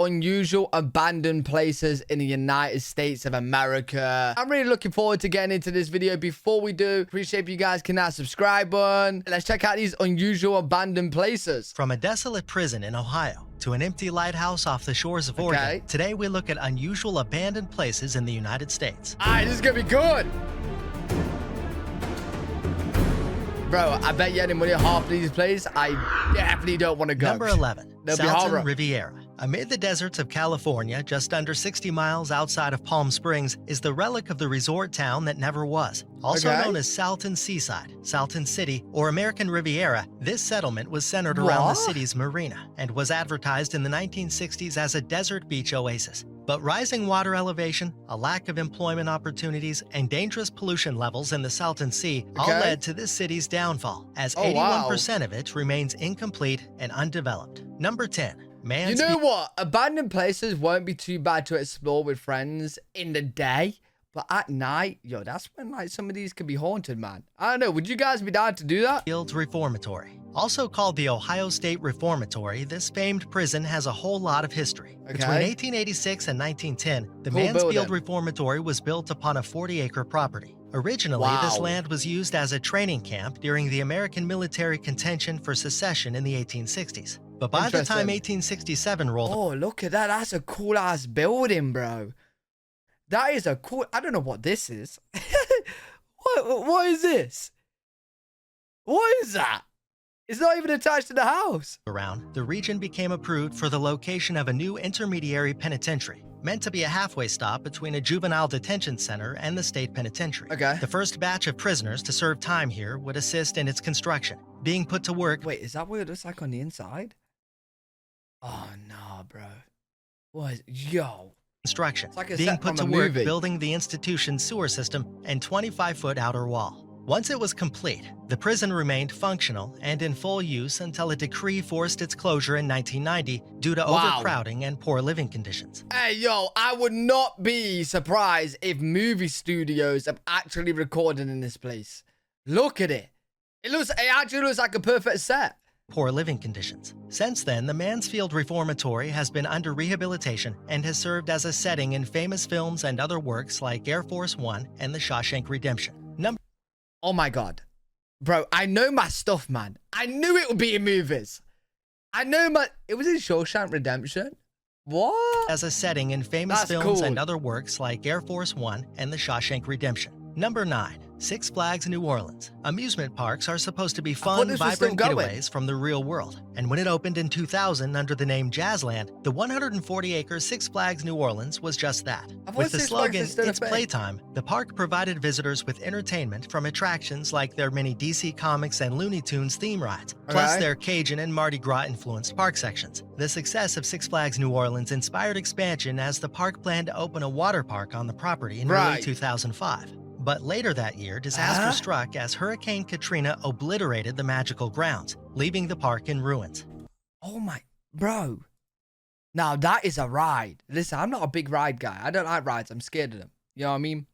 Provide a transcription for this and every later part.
unusual abandoned places in the United States of America. I'm really looking forward to getting into this video. Before we do, appreciate if you guys can that subscribe button. Let's check out these unusual abandoned places. From a desolate prison in Ohio to an empty lighthouse off the shores of Oregon, today we look at unusual abandoned places in the United States. Alright, this is gonna be good. Bro, I bet you any money half of these places, I definitely don't want to go. Number 11, Salton Riviera. Amid the deserts of California, just under 60 miles outside of Palm Springs, is the relic of the resort town that never was. Also known as Salton Seaside, Salton City, or American Riviera, this settlement was centered around the city's marina and was advertised in the 1960s as a desert beach oasis. But rising water elevation, a lack of employment opportunities, and dangerous pollution levels in the Salton Sea all led to this city's downfall, as 81% of it remains incomplete and undeveloped. Number 10. You know what? Abandoned places won't be too bad to explore with friends in the day, but at night, yo, that's when like some of these could be haunted, man. I don't know. Would you guys be down to do that? Mansfield Reformatory. Also called the Ohio State Reformatory, this famed prison has a whole lot of history. Between 1886 and 1910, the Mansfield Reformatory was built upon a 40-acre property. Originally, this land was used as a training camp during the American military contention for secession in the 1860s. But by the time 1867 rolled... Oh, look at that. That's a cool-ass building, bro. That is a cool... I don't know what this is. What is this? What is that? It's not even attached to the house. Around, the region became approved for the location of a new intermediary penitentiary, meant to be a halfway stop between a juvenile detention center and the state penitentiary. The first batch of prisoners to serve time here would assist in its construction, being put to work... Wait, is that what it looks like on the inside? Oh, no, bro. What is... Yo. Construction, like being put to work building the institution's sewer system and 25-foot outer wall. Once it was complete, the prison remained functional and in full use until a decree forced its closure in 1990 due to overcrowding and poor living conditions. Hey, yo, I would not be surprised if movie studios have actually recorded in this place. Look at it. It actually looks like a perfect set. Poor living conditions. Since then, the Mansfield Reformatory has been under rehabilitation and has served as a setting in famous films and other works like Air Force One and The Shawshank Redemption. Oh my God. Bro, I know my stuff, man. I knew it would be in movies. It was in Shawshank Redemption. What? As a setting in famous films and other works like Air Force One and The Shawshank Redemption. Number 9. Six Flags New Orleans. Amusement parks are supposed to be fun, vibrant getaways from the real world. And when it opened in 2000 under the name Jazzland, the 140-acre Six Flags New Orleans was just that. With the slogan, "It's Playtime," the park provided visitors with entertainment from attractions like their many DC Comics and Looney Tunes theme rides, plus their Cajun and Mardi Gras-influenced park sections. The success of Six Flags New Orleans inspired expansion as the park planned to open a water park on the property in early 2005. But later that year, disaster struck as Hurricane Katrina obliterated the magical grounds, leaving the park in ruins. Oh my, bro. Now that is a ride. Listen, I'm not a big ride guy. I don't like rides. I'm scared of them. You know what I mean?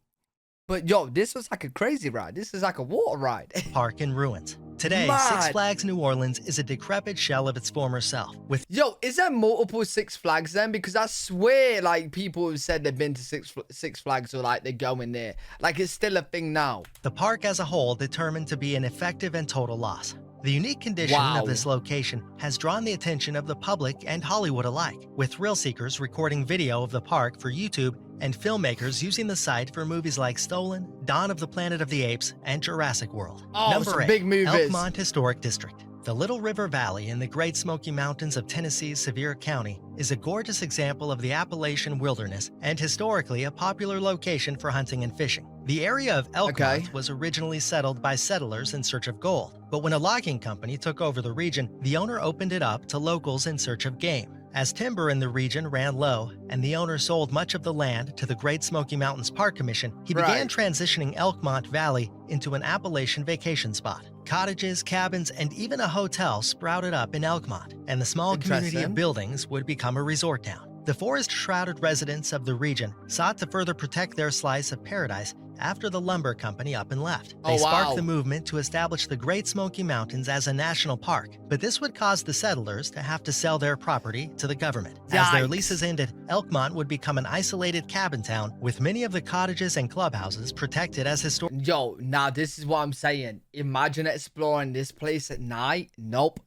But yo, this was like a crazy ride. This is like a water ride. Park in ruins. Today, Six Flags New Orleans is a decrepit shell of its former self. Yo, is there multiple Six Flags then? Because I swear, like, people have said they've been to Six Flags or, like, they're going there. Like, it's still a thing now. The park as a whole determined to be an effective and total loss. The unique condition of this location has drawn the attention of the public and Hollywood alike, with thrill seekers recording video of the park for YouTube and filmmakers using the site for movies like Stolen, Dawn of the Planet of the Apes, and Jurassic World. Number 8, big movies. Elkmont Historic District. The Little River Valley in the Great Smoky Mountains of Tennessee's Sevier County is a gorgeous example of the Appalachian wilderness and historically a popular location for hunting and fishing. The area of Elkmont was originally settled by settlers in search of gold, but when a logging company took over the region, the owner opened it up to locals in search of game. As timber in the region ran low and the owner sold much of the land to the Great Smoky Mountains Park Commission, he began transitioning Elkmont Valley into an Appalachian vacation spot. Cottages, cabins, and even a hotel sprouted up in Elkmont, and the small community of buildings would become a resort town. The forest-shrouded residents of the region sought to further protect their slice of paradise after the lumber company up and left. They sparked the movement to establish the Great Smoky Mountains as a national park, but this would cause the settlers to have to sell their property to the government. As their leases ended, Elkmont would become an isolated cabin town with many of the cottages and clubhouses protected as historic. Yo, now this is what I'm saying. Imagine exploring this place at night. Nope.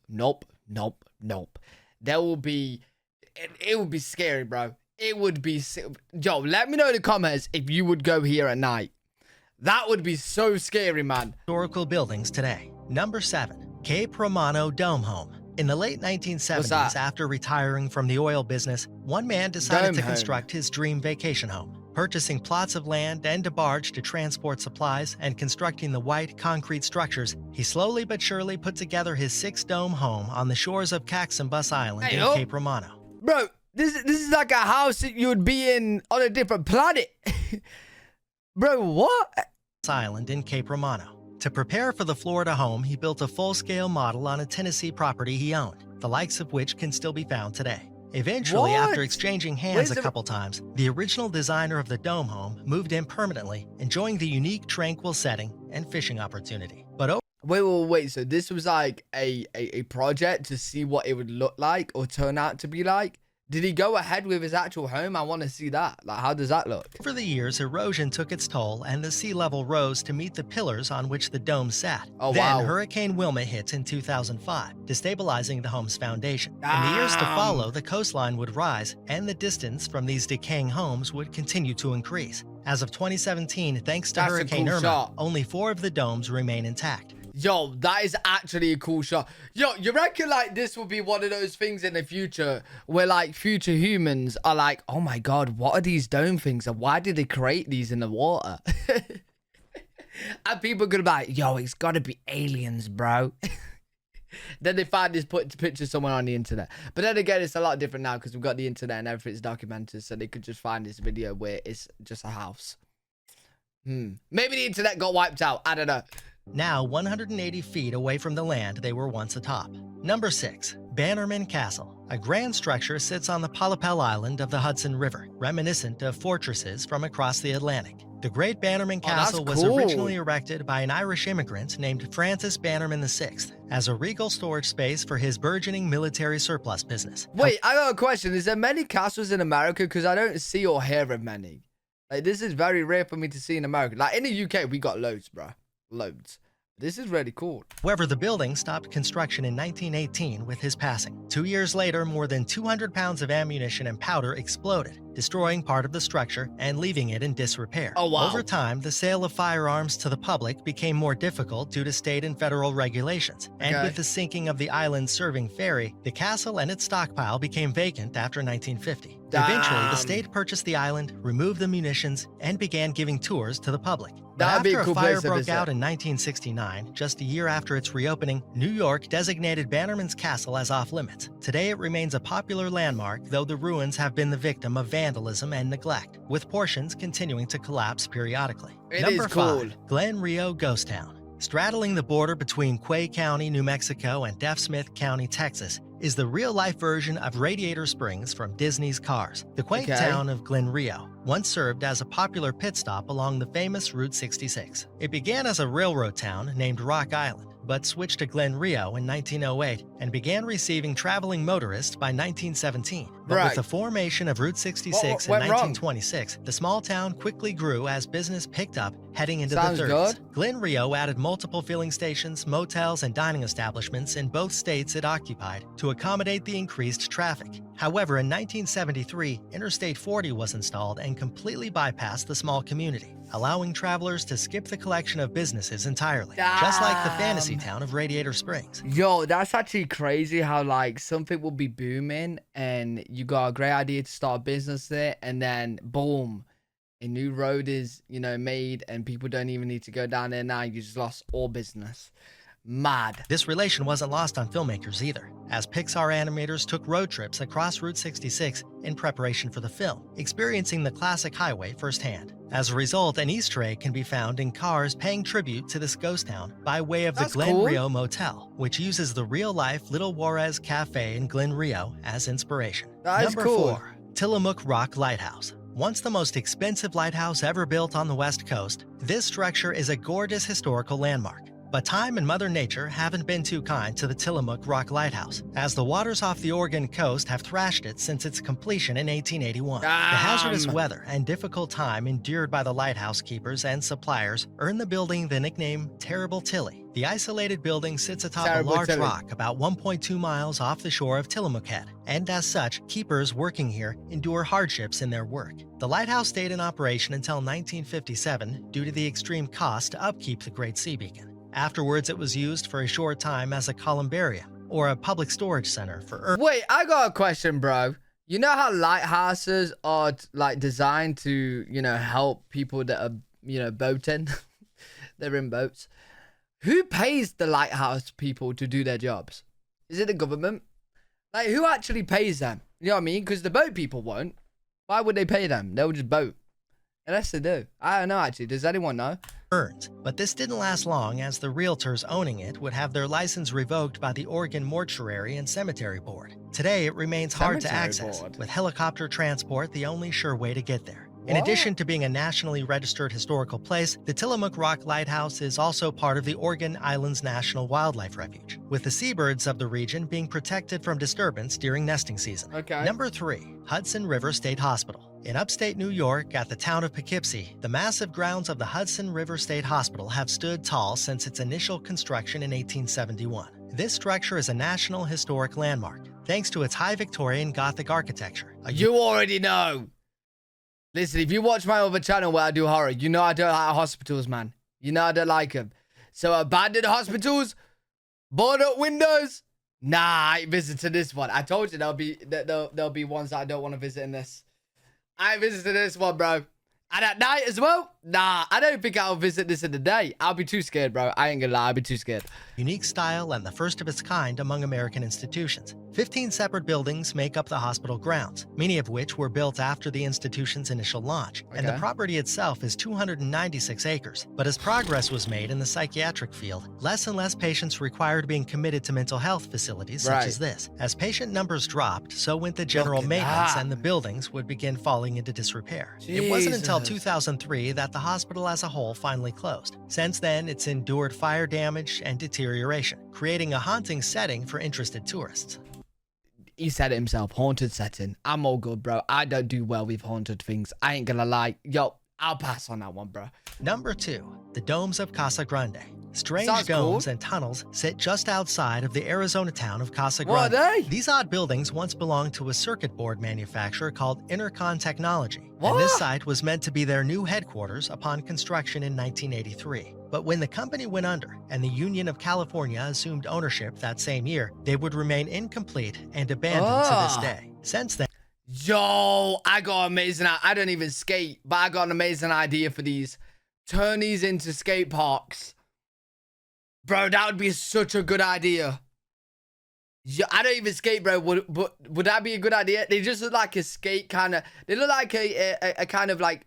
There will be... It would be scary, bro. It would be... Yo, let me know in the comments if you would go here at night. That would be so scary, man. Historical buildings today. Number 7, Cape Romano Dome Home. In the late 1970s, after retiring from the oil business, one man decided to construct his dream vacation home. Purchasing plots of land and a barge to transport supplies and constructing the white concrete structures, he slowly but surely put together his 6-dome home on the shores of Caxambus Island in Cape Romano. Bro, this is like a house that you would be in on a different planet. Bro, what? Island in Cape Romano. To prepare for the Florida home, he built a full-scale model on a Tennessee property he owned, the likes of which can still be found today. Eventually, after exchanging hands a couple times, the original designer of the dome home moved in permanently, enjoying the unique, tranquil setting and fishing opportunity. But wait, so this was like a project to see what it would look like or turn out to be like? Did he go ahead with his actual home? I want to see that. Like, how does that look? Over the years, erosion took its toll and the sea level rose to meet the pillars on which the dome sat. Then Hurricane Wilma hit in 2005, destabilizing the home's foundation. In the years to follow, the coastline would rise and the distance from these decaying homes would continue to increase. As of 2017, thanks to Hurricane Irma, only 4 of the domes remain intact. Yo, that is actually a cool shot. Yo, you reckon like this will be one of those things in the future where like future humans are like, oh my god, what are these dome things and why did they create these in the water? And people are gonna be like, yo, it's gotta be aliens, bro. Then they find this picture somewhere on the internet. But then again, it's a lot different now because we've got the internet and everything's documented, so they could just find this video where it's just a house. Maybe the internet got wiped out. I don't know. Now 180 feet away from the land they were once atop. Number 6, Bannerman Castle. A grand structure sits on the Palapel Island of the Hudson River, reminiscent of fortresses from across the Atlantic. The Great Bannerman Castle was originally erected by an Irish immigrant named Francis Bannerman VI as a regal storage space for his burgeoning military surplus business. Wait, I got a question. Is there many castles in America? Because I don't see or hear of many. Like, this is very rare for me to see in America. Like, in the UK, we got loads, bro. Loads. This is really cool. However, the building stopped construction in 1918 with his passing. 2 years later, more than 200 pounds of ammunition and powder exploded, destroying part of the structure and leaving it in disrepair. Over time, the sale of firearms to the public became more difficult due to state and federal regulations. And with the sinking of the island's serving ferry, the castle and its stockpile became vacant after 1950. Eventually, the state purchased the island, removed the munitions, and began giving tours to the public. But after a fire broke out in 1969, just a year after its reopening, New York designated Bannerman's Castle as off-limits. Today, it remains a popular landmark, though the ruins have been the victim of vandalism and neglect, with portions continuing to collapse periodically. Number 5, Glen Rio Ghost Town. Straddling the border between Quay County, New Mexico, and Deaf Smith County, Texas, is the real-life version of Radiator Springs from Disney's Cars. The quaint town of Glen Rio once served as a popular pit stop along the famous Route 66. It began as a railroad town named Rock Island, but switched to Glen Rio in 1908 and began receiving traveling motorists by 1917. But with the formation of Route 66 in 1926, the small town quickly grew as business picked up heading into the 30s. Glen Rio added multiple filling stations, motels, and dining establishments in both states it occupied to accommodate the increased traffic. However, in 1973, Interstate 40 was installed and completely bypassed the small community, allowing travelers to skip the collection of businesses entirely, just like the fantasy town of Radiator Springs. Yo, that's actually crazy how like something will be booming and you got a great idea to start a business there, and then boom, a new road is, you know, made and people don't even need to go down there now. You just lost all business. Mad. This relation wasn't lost on filmmakers either, as Pixar animators took road trips across Route 66 in preparation for the film, experiencing the classic highway firsthand. As a result, an Easter egg can be found in cars paying tribute to this ghost town by way of the Glen Rio Motel, which uses the real-life Little Juarez Cafe in Glen Rio as inspiration. Number 4, Tillamook Rock Lighthouse. Once the most expensive lighthouse ever built on the West Coast, this structure is a gorgeous historical landmark. But time and Mother Nature haven't been too kind to the Tillamook Rock Lighthouse, as the waters off the Oregon coast have thrashed it since its completion in 1881. The hazardous weather and difficult time endured by the lighthouse keepers and suppliers earned the building the nickname Terrible Tilly. The isolated building sits atop a large rock about 1.2 miles off the shore of Tillamook Head, and as such, keepers working here endure hardships in their work. The lighthouse stayed in operation until 1957 due to the extreme cost to upkeep the Great Sea Beacon. Afterwards, it was used for a short time as a columbarium, or a public storage center for... Wait, I got a question, bro. You know how lighthouses are, like, designed to, you know, help people that are, you know, boating? They're in boats. Who pays the lighthouse people to do their jobs? Is it the government? Like, who actually pays them? You know what I mean? Because the boat people won't. Why would they pay them? They'll just boat. Unless they do. I don't know, actually. Does anyone know? Earned, but this didn't last long, as the realtors owning it would have their license revoked by the Oregon Mortuary and Cemetery Board. Today, it remains hard to access, with helicopter transport the only sure way to get there. In addition to being a nationally registered historical place, the Tillamook Rock Lighthouse is also part of the Organ Islands National Wildlife Refuge, with the seabirds of the region being protected from disturbance during nesting season. Number 3, Hudson River State Hospital. In upstate New York, at the town of Poughkeepsie, the massive grounds of the Hudson River State Hospital have stood tall since its initial construction in 1871. This structure is a National Historic Landmark, thanks to its high Victorian Gothic architecture. You already know. Listen, if you watch my other channel where I do horror, you know I don't like hospitals, man. You know I don't like them. So abandoned hospitals, boarded up windows. Nah, I ain't visiting this one. I told you there'll be ones that I don't want to visit in this. I ain't visiting this one, bro. And at night as well? Nah, I don't think I'll visit this in the day. I'll be too scared, bro. I ain't gonna lie, I'll be too scared. Unique style and the first of its kind among American institutions. 15 separate buildings make up the hospital grounds, many of which were built after the institution's initial launch. And the property itself is 296 acres. But as progress was made in the psychiatric field, less and less patients required being committed to mental health facilities such as this. As patient numbers dropped, so went the general maintenance, and the buildings would begin falling into disrepair. It wasn't until 2003 that the hospital as a whole finally closed. Since then, it's endured fire damage and deterioration, creating a haunting setting for interested tourists. He said it himself, haunted setting. I'm all good, bro. I don't do well with haunted things. I ain't gonna lie. Yo, I'll pass on that one, bro. Number 2, the domes of Casa Grande. Strange domes and tunnels sit just outside of the Arizona town of Casa Grande. What are they? These odd buildings once belonged to a circuit board manufacturer called Intercon Technology, and this site was meant to be their new headquarters upon construction in 1983. But when the company went under and the Union of California assumed ownership that same year, they would remain incomplete and abandoned to this day. Since then... Yo, I got an amazing... I don't even skate, but I got an amazing idea for these. Turn these into skate parks. Bro, that would be such a good idea. Yeah, I don't even skate, bro. Would that be a good idea? They just look like a skate kind of... They look like a kind of like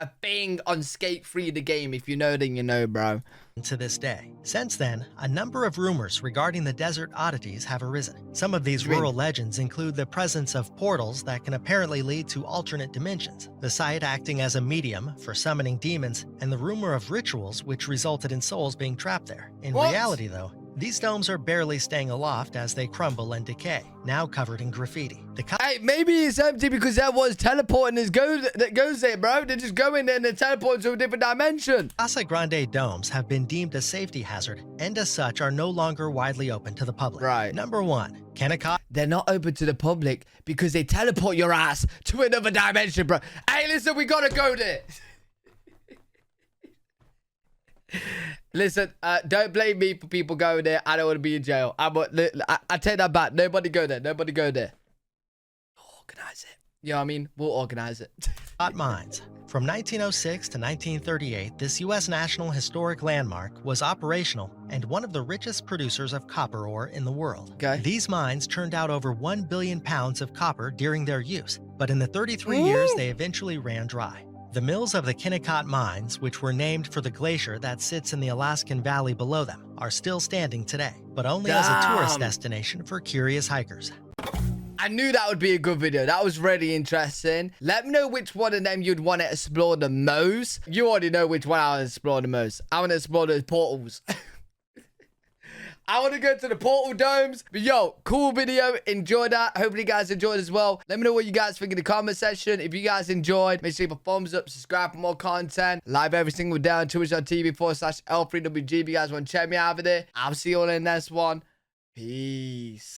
a thing on Skate 3, the game. If you know, then you know, bro. To this day. Since then, a number of rumors regarding the desert oddities have arisen. Some of these rural legends include the presence of portals that can apparently lead to alternate dimensions, the site acting as a medium for summoning demons, and the rumor of rituals which resulted in souls being trapped there. In reality, though, these domes are barely staying aloft as they crumble and decay, now covered in graffiti. Hey, maybe it's empty because there was teleporting that goes there, bro. They just go in there and they teleport to a different dimension. Casa Grande domes have been deemed a safety hazard and as such are no longer widely open to the public. Number 1, Kennecott. They're not open to the public because they teleport your ass to another dimension, bro. Hey, listen, we gotta go there. Listen, don't blame me for people going there. I don't want to be in jail. I take that back. Nobody go there. Nobody go there. We'll organize it. You know what I mean? We'll organize it. Hot mines. From 1906 to 1938, this U.S. National Historic Landmark was operational and one of the richest producers of copper ore in the world. These mines turned out over 1 billion pounds of copper during their use, but in the 33 years, they eventually ran dry. The mills of the Kennecott mines, which were named for the glacier that sits in the Alaskan Valley below them, are still standing today, but only as a tourist destination for curious hikers. I knew that would be a good video. That was really interesting. Let me know which one of them you'd want to explore the most. You already know which one I want to explore the most. I want to explore those portals. I want to go to the portal domes. But yo, cool video. Enjoy that. Hopefully you guys enjoyed as well. Let me know what you guys think in the comment section. If you guys enjoyed, make sure you leave a thumbs up, subscribe for more content. Live every single day on twitch.tv/L3WG. If you guys want to check me out over there, I'll see you all in the next one. Peace.